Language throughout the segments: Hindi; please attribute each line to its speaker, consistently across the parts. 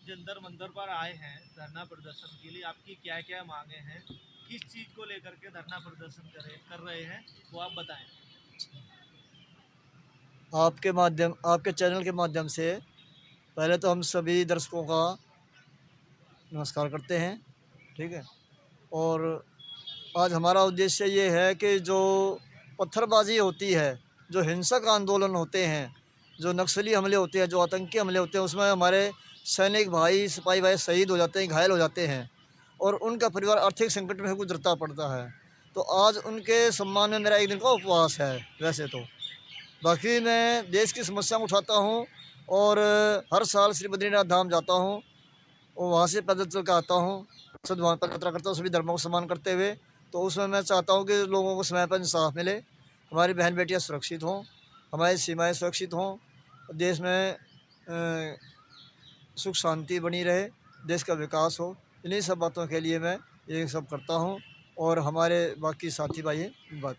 Speaker 1: जंतर मंतर पर आए हैं धरना प्रदर्शन के लिए, आपकी क्या क्या मांगे हैं, किस चीज को लेकर के धरना प्रदर्शन कर रहे हैं, वो आप बताएं।
Speaker 2: आपके चैनल के माध्यम से पहले तो हम सभी दर्शकों का नमस्कार करते हैं। ठीक है। और आज हमारा उद्देश्य ये है कि जो पत्थरबाजी होती है, जो हिंसक आंदोलन होते हैं, जो नक्सली हमले होते हैं, जो आतंकी हमले होते हैं, उसमें हमारे सैनिक भाई, सिपाही भाई शहीद हो जाते हैं, घायल हो जाते हैं और उनका परिवार आर्थिक संकट में गुजरता पड़ता है। तो आज उनके सम्मान में मेरा एक दिन का उपवास है। वैसे तो बाकी मैं देश की समस्या उठाता हूँ और हर साल श्री बद्रीनाथ धाम जाता हूँ और वहाँ से पैदल चल कर आता हूँ, सब वहाँ पर यात्रा करता हूँ, सभी धर्मों को सम्मान करते हुए। तो उसमें मैं चाहता हूँ कि लोगों को समय पर इंसाफ मिले, हमारी बहन बेटियाँ सुरक्षित हों, हमारी सीमाएँ सुरक्षित हों, देश में सुख शांति बनी रहे, देश का विकास हो। इन्हीं सब बातों के लिए मैं ये सब करता हूँ और हमारे बाकी साथी भाई बात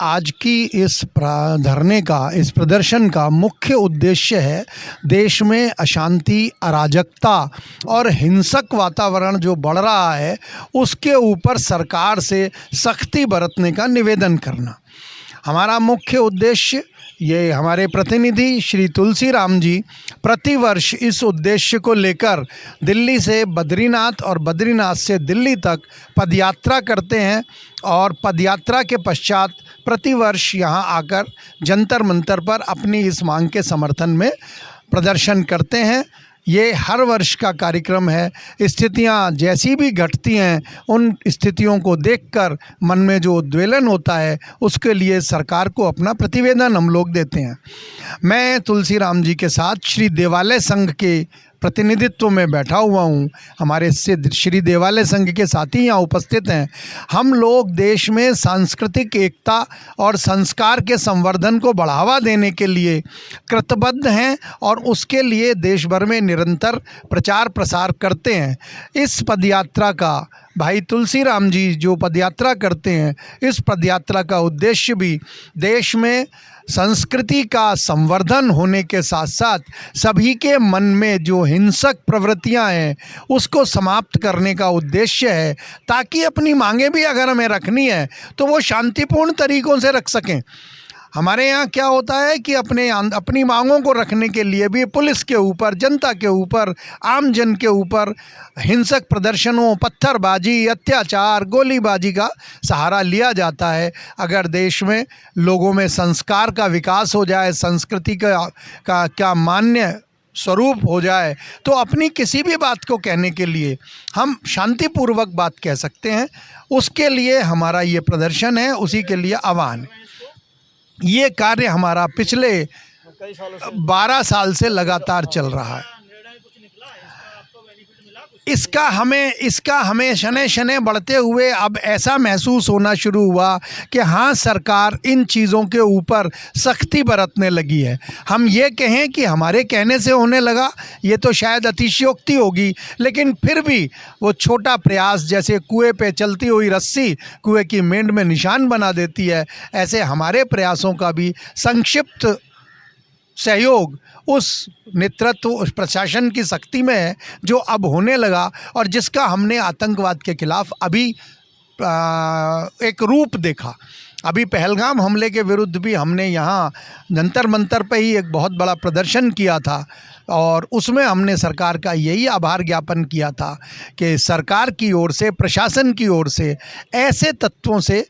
Speaker 3: आज की इस धरने का, इस प्रदर्शन का मुख्य उद्देश्य है देश में अशांति, अराजकता और हिंसक वातावरण जो बढ़ रहा है उसके ऊपर सरकार से सख्ती बरतने का निवेदन करना। हमारा मुख्य उद्देश्य, ये हमारे प्रतिनिधि श्री तुलसीराम जी प्रतिवर्ष इस उद्देश्य को लेकर दिल्ली से बद्रीनाथ और बद्रीनाथ से दिल्ली तक पदयात्रा करते हैं और पदयात्रा के पश्चात प्रतिवर्ष यहाँ आकर जंतर मंतर पर अपनी इस मांग के समर्थन में प्रदर्शन करते हैं। ये हर वर्ष का कार्यक्रम है। स्थितियाँ जैसी भी घटती हैं, उन स्थितियों को देखकर मन में जो उद्वेलन होता है उसके लिए सरकार को अपना प्रतिवेदन हम लोग देते हैं। मैं तुलसीराम जी के साथ श्री देवालय संघ के प्रतिनिधित्व में बैठा हुआ हूँ। हमारे श्री देवालय संघ के साथी यहाँ उपस्थित हैं। हम लोग देश में सांस्कृतिक एकता और संस्कार के संवर्धन को बढ़ावा देने के लिए कृतबद्ध हैं और उसके लिए देश भर में निरंतर प्रचार प्रसार करते हैं। इस पदयात्रा का भाई तुलसीराम जी जो पदयात्रा करते हैं, इस पदयात्रा का उद्देश्य भी देश में संस्कृति का संवर्धन होने के साथ साथ सभी के मन में जो हिंसक प्रवृत्तियां हैं उसको समाप्त करने का उद्देश्य है, ताकि अपनी मांगें भी अगर हमें रखनी है तो वो शांतिपूर्ण तरीकों से रख सकें। हमारे यहाँ क्या होता है कि अपनी मांगों को रखने के लिए भी पुलिस के ऊपर, जनता के ऊपर, आम जन के ऊपर हिंसक प्रदर्शनों, पत्थरबाजी, अत्याचार, गोलीबाजी का सहारा लिया जाता है। अगर देश में लोगों में संस्कार का विकास हो जाए, संस्कृति का मान्य स्वरूप हो जाए, तो अपनी किसी भी बात को कहने के लिए हम शांतिपूर्वक बात कह सकते हैं। उसके लिए हमारा ये प्रदर्शन है, उसी के लिए आह्वान है। ये कार्य हमारा पिछले 12 साल से लगातार चल रहा है। इसका हमें शनै शनै बढ़ते हुए अब ऐसा महसूस होना शुरू हुआ कि हाँ, सरकार इन चीज़ों के ऊपर सख्ती बरतने लगी है। हम ये कहें कि हमारे कहने से होने लगा, ये तो शायद अतिशयोक्ति होगी, लेकिन फिर भी वो छोटा प्रयास, जैसे कुएं पे चलती हुई रस्सी कुएं की मेंढ में निशान बना देती है, ऐसे हमारे प्रयासों का भी संक्षिप्त सहयोग उस नेतृत्व, उस प्रशासन की शक्ति में है जो अब होने लगा और जिसका हमने आतंकवाद के खिलाफ अभी एक रूप देखा। अभी पहलगाम हमले के विरुद्ध भी हमने यहाँ जंतर मंतर पे ही एक बहुत बड़ा प्रदर्शन किया था और उसमें हमने सरकार का यही आभार ज्ञापन किया था कि सरकार की ओर से, प्रशासन की ओर से ऐसे तत्वों से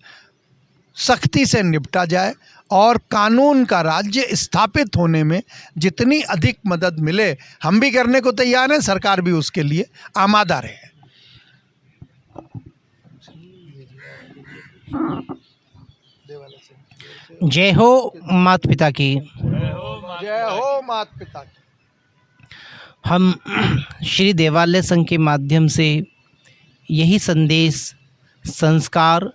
Speaker 3: सख्ती से निपटा जाए और कानून का राज्य स्थापित होने में जितनी अधिक मदद मिले हम भी करने को तैयार हैं, सरकार भी उसके लिए आमादा रहे।
Speaker 4: जय हो माता पिता की।
Speaker 3: जय हो माता पिता की।
Speaker 4: हम श्री देवालय संघ के माध्यम से यही संदेश संस्कार,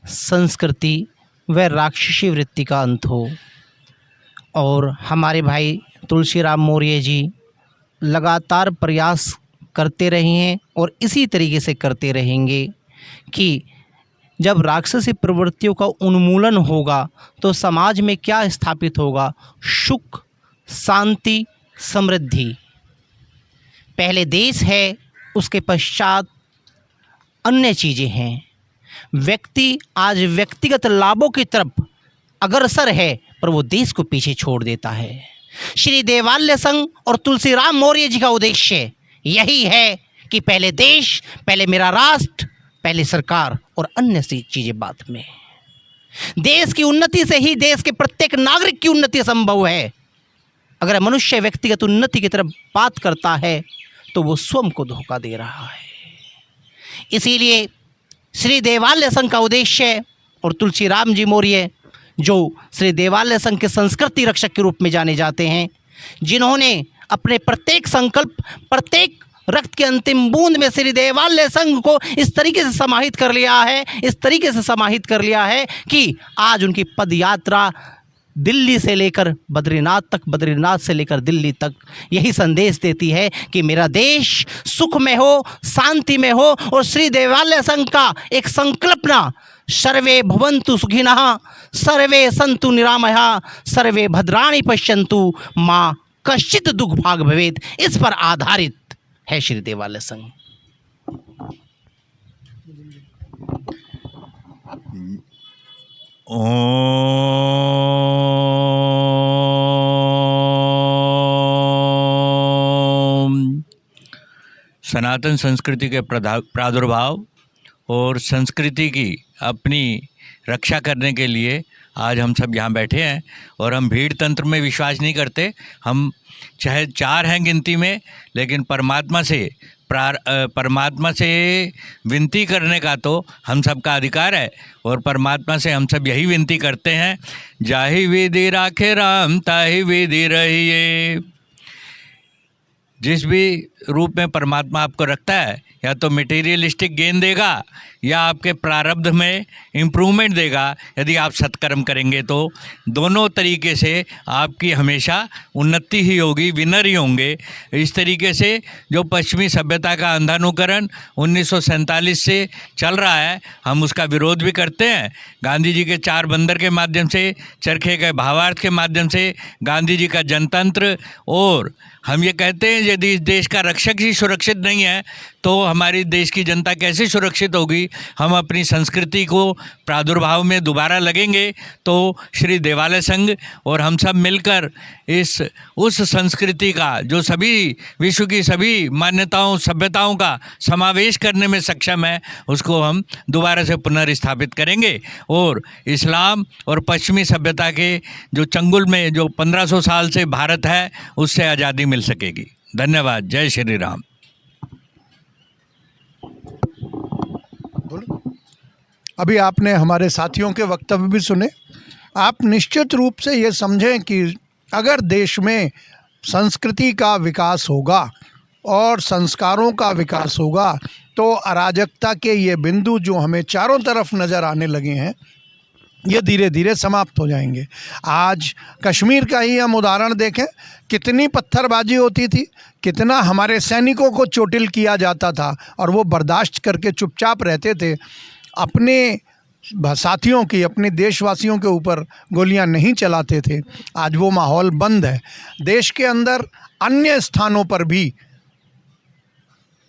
Speaker 4: संस्कृति व राक्षसी वृत्ति का अंत हो और हमारे भाई तुलसीराम मौर्य जी लगातार प्रयास करते रहे हैं और इसी तरीके से करते रहेंगे कि जब राक्षसी प्रवृत्तियों का उन्मूलन होगा तो समाज में क्या स्थापित होगा, सुख, शांति, समृद्धि। पहले देश है, उसके पश्चात अन्य चीज़ें हैं। व्यक्ति आज व्यक्तिगत लाभों की तरफ अग्रसर है, पर वो देश को पीछे छोड़ देता है। श्री देवालय संघ और तुलसीराम मौर्य जी का उद्देश्य यही है कि पहले देश, पहले मेरा राष्ट्र, पहले सरकार और अन्य चीज़ें बाद में। देश की उन्नति से ही देश के प्रत्येक नागरिक की उन्नति संभव है। अगर मनुष्य व्यक्तिगत उन्नति की तरफ बात करता है तो वो स्वयं को धोखा दे रहा है। इसीलिए श्री देवालय संघ का उद्देश्य और तुलसीराम जी मौर्य, जो श्री देवालय संघ के संस्कृति रक्षक के रूप में जाने जाते हैं, जिन्होंने अपने प्रत्येक संकल्प, प्रत्येक रक्त के अंतिम बूंद में श्री देवालय संघ को इस तरीके से समाहित कर लिया है, इस तरीके से समाहित कर लिया है कि आज उनकी पद यात्रा दिल्ली से लेकर बद्रीनाथ तक, बद्रीनाथ से लेकर दिल्ली तक यही संदेश देती है कि मेरा देश सुख में हो, शांति में हो। और श्री देवालय संघ का एक संकल्पना, सर्वे भवन्तु सुखिनः, सर्वे सन्तु निरामयाः, सर्वे भद्राणि पश्यन्तु, माँ कश्चित् दुख भाग भवेत्, इस पर आधारित है श्री देवालय संघ।
Speaker 5: सनातन संस्कृति के प्रादुर्भाव और संस्कृति की अपनी रक्षा करने के लिए आज हम सब यहाँ बैठे हैं। और हम भीड़ तंत्र में विश्वास नहीं करते। हम चाहे 4 हैं गिनती में, लेकिन परमात्मा से विनती करने का तो हम सब का अधिकार है। और परमात्मा से हम सब यही विनती करते हैं, जाहि विधि राखे राम ताहि विधि रहिए। जिस भी रूप में परमात्मा आपको रखता है, या तो मटेरियलिस्टिक गेन देगा या आपके प्रारब्ध में इम्प्रूवमेंट देगा। यदि आप सत्कर्म करेंगे तो दोनों तरीके से आपकी हमेशा उन्नति ही होगी, विनर ही होंगे। इस तरीके से जो पश्चिमी सभ्यता का अंधानुकरण 1947 से चल रहा है, हम उसका विरोध भी करते हैं। गांधी जी के 4 बंदर के माध्यम से, चरखे के भावार्थ के माध्यम से, गांधी जी का जनतंत्र, और हम ये कहते हैं यदि इस देश का रक्षक ही सुरक्षित नहीं है तो हमारी देश की जनता कैसे सुरक्षित होगी। हम अपनी संस्कृति को प्रादुर्भाव में दोबारा लगेंगे तो श्री देवालय संघ और हम सब मिलकर उस संस्कृति का जो सभी विश्व की सभी मान्यताओं, सभ्यताओं का समावेश करने में सक्षम है, उसको हम दोबारा से पुनर्स्थापित करेंगे। और इस्लाम और पश्चिमी सभ्यता के जो चंगुल में जो 1500 साल से भारत है, उससे आज़ादी मिल सकेगी। धन्यवाद। जय श्री राम।
Speaker 3: अभी आपने हमारे साथियों के वक्तव्य भी सुने। आप निश्चित रूप से ये समझें कि अगर देश में संस्कृति का विकास होगा और संस्कारों का विकास होगा तो अराजकता के ये बिंदु जो हमें चारों तरफ नज़र आने लगे हैं, ये धीरे धीरे समाप्त हो जाएंगे। आज कश्मीर का ही हम उदाहरण देखें, कितनी पत्थरबाजी होती थी, कितना हमारे सैनिकों को चोटिल किया जाता था और वो बर्दाश्त करके चुपचाप रहते थे। अपने साथियों की, अपने देशवासियों के ऊपर गोलियां नहीं चलाते थे। आज वो माहौल बंद है। देश के अंदर अन्य स्थानों पर भी,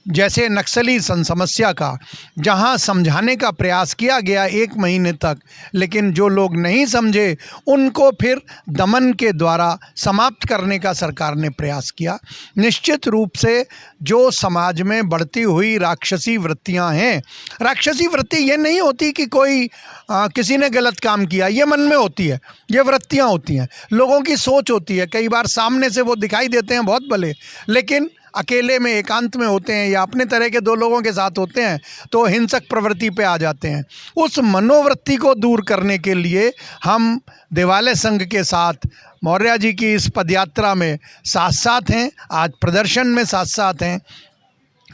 Speaker 3: जैसे नक्सली समस्या का, जहां समझाने का प्रयास किया गया 1 महीने तक, लेकिन जो लोग नहीं समझे उनको फिर दमन के द्वारा समाप्त करने का सरकार ने प्रयास किया। निश्चित रूप से जो समाज में बढ़ती हुई राक्षसी वृत्तियां हैं, राक्षसी वृत्ति ये नहीं होती कि कोई किसी ने गलत काम किया, ये मन में होती है, ये वृत्तियां होती हैं, लोगों की सोच होती है। कई बार सामने से वो दिखाई देते हैं बहुत भले, लेकिन अकेले में एकांत में होते हैं या अपने तरह के 2 लोगों के साथ होते हैं तो हिंसक प्रवृत्ति पे आ जाते हैं। उस मनोवृत्ति को दूर करने के लिए हम देवालय संघ के साथ मौर्य जी की इस पदयात्रा में साथ साथ हैं, आज प्रदर्शन में साथ साथ हैं।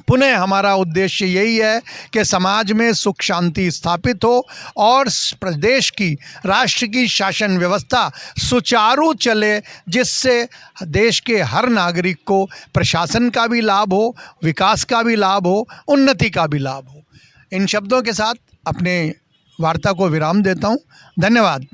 Speaker 3: पुनः हमारा उद्देश्य यही है कि समाज में सुख शांति स्थापित हो और प्रदेश की, राष्ट्र की शासन व्यवस्था सुचारू चले, जिससे देश के हर नागरिक को प्रशासन का भी लाभ हो, विकास का भी लाभ हो, उन्नति का भी लाभ हो। इन शब्दों के साथ अपने वार्ता को विराम देता हूँ। धन्यवाद।